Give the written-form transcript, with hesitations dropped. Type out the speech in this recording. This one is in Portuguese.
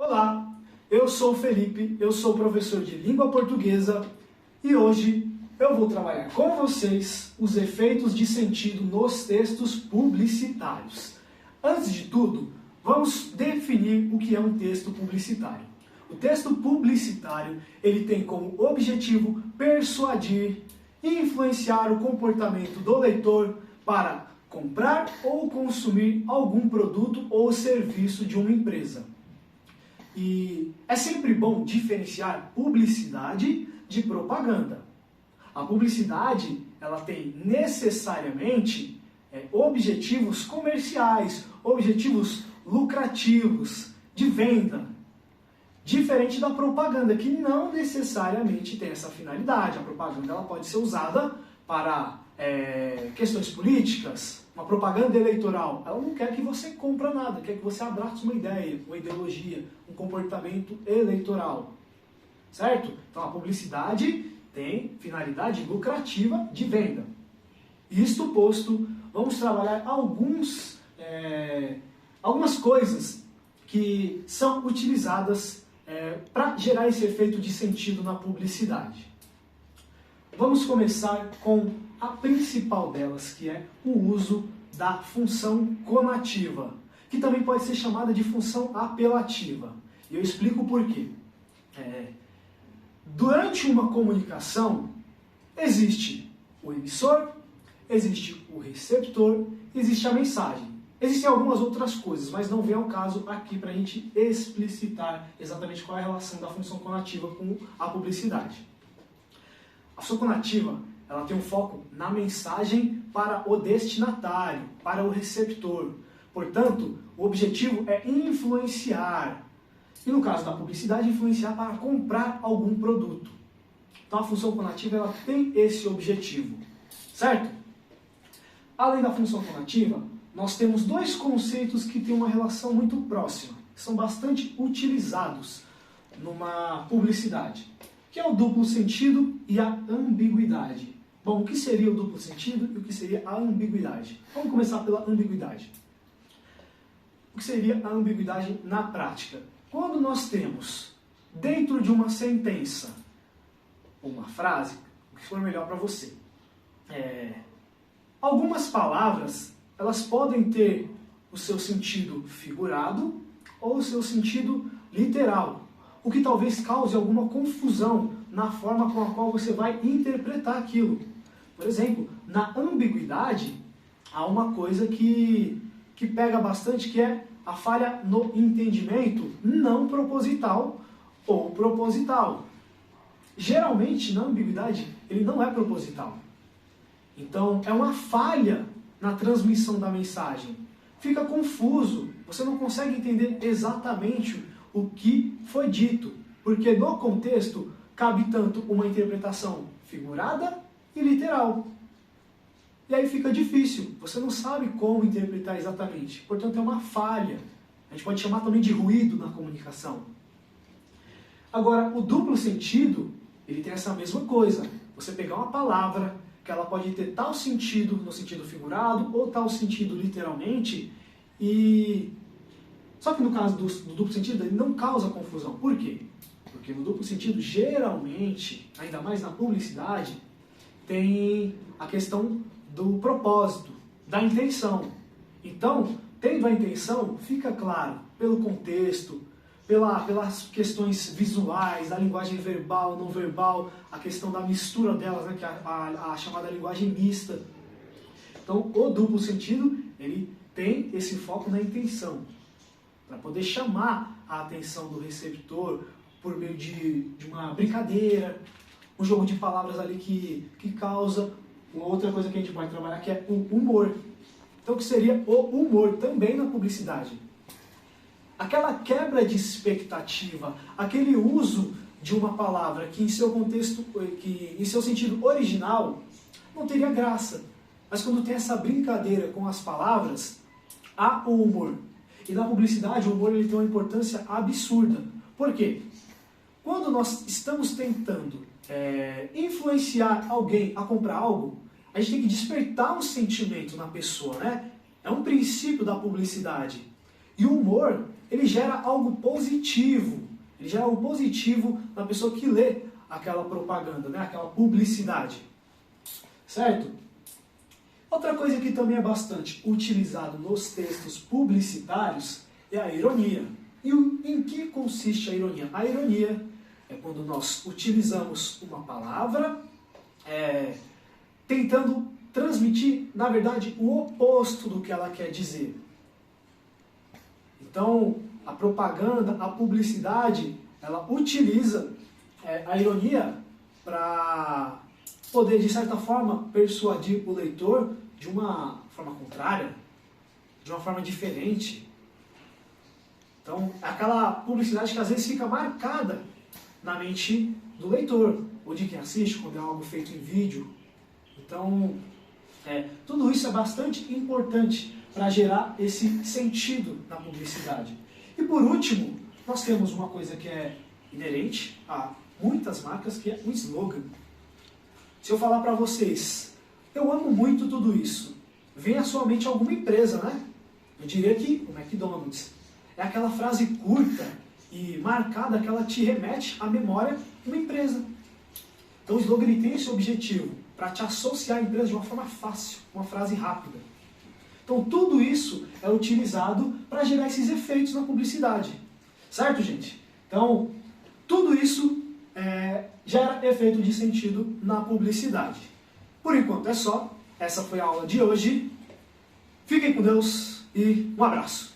Olá, eu sou o Felipe, eu sou professor de língua portuguesa e hoje eu vou trabalhar com vocês os efeitos de sentido nos textos publicitários. Antes de tudo, vamos definir o que é um texto publicitário. O texto publicitário, ele tem como objetivo persuadir e influenciar o comportamento do leitor para comprar ou consumir algum produto ou serviço de uma empresa. E é sempre bom diferenciar publicidade de propaganda. A publicidade, ela tem necessariamente objetivos comerciais, objetivos lucrativos, de venda. Diferente da propaganda, que não necessariamente tem essa finalidade. A propaganda ela pode ser usada para questões políticas, uma propaganda eleitoral. Ela não quer que você compre nada, quer que você abrace uma ideia, uma ideologia, um comportamento eleitoral. Certo? Então a publicidade tem finalidade lucrativa de venda. Isto posto, vamos trabalhar algumas coisas que são utilizadas para gerar esse efeito de sentido na publicidade. Vamos começar com a principal delas, que é o uso da função conativa, que também pode ser chamada de função apelativa. E eu explico por quê. Durante uma comunicação, existe o emissor, existe o receptor, existe a mensagem. Existem algumas outras coisas, mas não vem ao caso aqui para a gente explicitar exatamente qual é a relação da função conativa com a publicidade. A função conativa, ela tem um foco na mensagem para o destinatário, para o receptor. Portanto, o objetivo é influenciar. E no caso da publicidade, influenciar para comprar algum produto. Então a função conativa ela tem esse objetivo. Certo? Além da função conativa, nós temos dois conceitos que têm uma relação muito próxima, que são bastante utilizados numa publicidade, que é o duplo sentido e a ambiguidade. Bom, o que seria o duplo sentido e o que seria a ambiguidade? Vamos começar pela ambiguidade. O que seria a ambiguidade na prática? Quando nós temos dentro de uma sentença ou uma frase, o que for melhor para você, algumas palavras elas podem ter o seu sentido figurado ou o seu sentido literal, o que talvez cause alguma confusão na forma com a qual você vai interpretar aquilo. Por exemplo, na ambiguidade, há uma coisa que pega bastante, que é a falha no entendimento não proposital ou proposital. Geralmente, na ambiguidade, ele não é proposital. Então, é uma falha na transmissão da mensagem. Fica confuso, você não consegue entender exatamente o que foi dito, porque no contexto cabe tanto uma interpretação figurada e literal. E aí fica difícil, você não sabe como interpretar exatamente, portanto é uma falha. A gente pode chamar também de ruído na comunicação. Agora, o duplo sentido, ele tem essa mesma coisa. Você pegar uma palavra que ela pode ter tal sentido no sentido figurado ou tal sentido literalmente, só que no caso do duplo sentido ele não causa confusão. Por quê? Porque no duplo sentido, geralmente, ainda mais na publicidade, tem a questão do propósito, da intenção. Então, tendo a intenção, fica claro, pelo contexto, pelas questões visuais, da linguagem verbal, não verbal, a questão da mistura delas, né, que é a chamada linguagem mista. Então, o duplo sentido, ele tem esse foco na intenção, para poder chamar a atenção do receptor por meio de uma brincadeira, um jogo de palavras ali que causa uma outra coisa que a gente vai trabalhar, que é o humor. Então, o que seria o humor também na publicidade? Aquela quebra de expectativa, aquele uso de uma palavra que em seu contexto, que em seu sentido original, não teria graça. Mas quando tem essa brincadeira com as palavras, há o humor. E na publicidade o humor ele tem uma importância absurda. Por quê? Quando nós estamos tentando influenciar alguém a comprar algo, a gente tem que despertar um sentimento na pessoa, né? É um princípio da publicidade. E o humor, ele gera algo positivo. Ele gera algo positivo na pessoa que lê aquela propaganda, né? Aquela publicidade. Certo? Outra coisa que também é bastante utilizado nos textos publicitários é a ironia. E em que consiste a ironia? A ironia é quando nós utilizamos uma palavra tentando transmitir, na verdade, o oposto do que ela quer dizer. Então, a propaganda, a publicidade, ela utiliza a ironia para poder, de certa forma, persuadir o leitor de uma forma contrária, de uma forma diferente. Então, é aquela publicidade que às vezes fica marcada na mente do leitor, ou de quem assiste, quando é algo feito em vídeo. Então, tudo isso é bastante importante para gerar esse sentido na publicidade. E por último, nós temos uma coisa que é inerente a muitas marcas, que é o slogan. Se eu falar para vocês, eu amo muito tudo isso, vem à sua mente alguma empresa, né? Eu diria que o McDonald's. É aquela frase curta e marcada que ela te remete à memória de uma empresa. Então o slogan ele tem esse objetivo, para te associar à empresa de uma forma fácil, uma frase rápida. Então tudo isso é utilizado para gerar esses efeitos na publicidade. Certo, gente? Então, tudo isso gera efeito de sentido na publicidade. Por enquanto é só. Essa foi a aula de hoje. Fiquem com Deus e um abraço.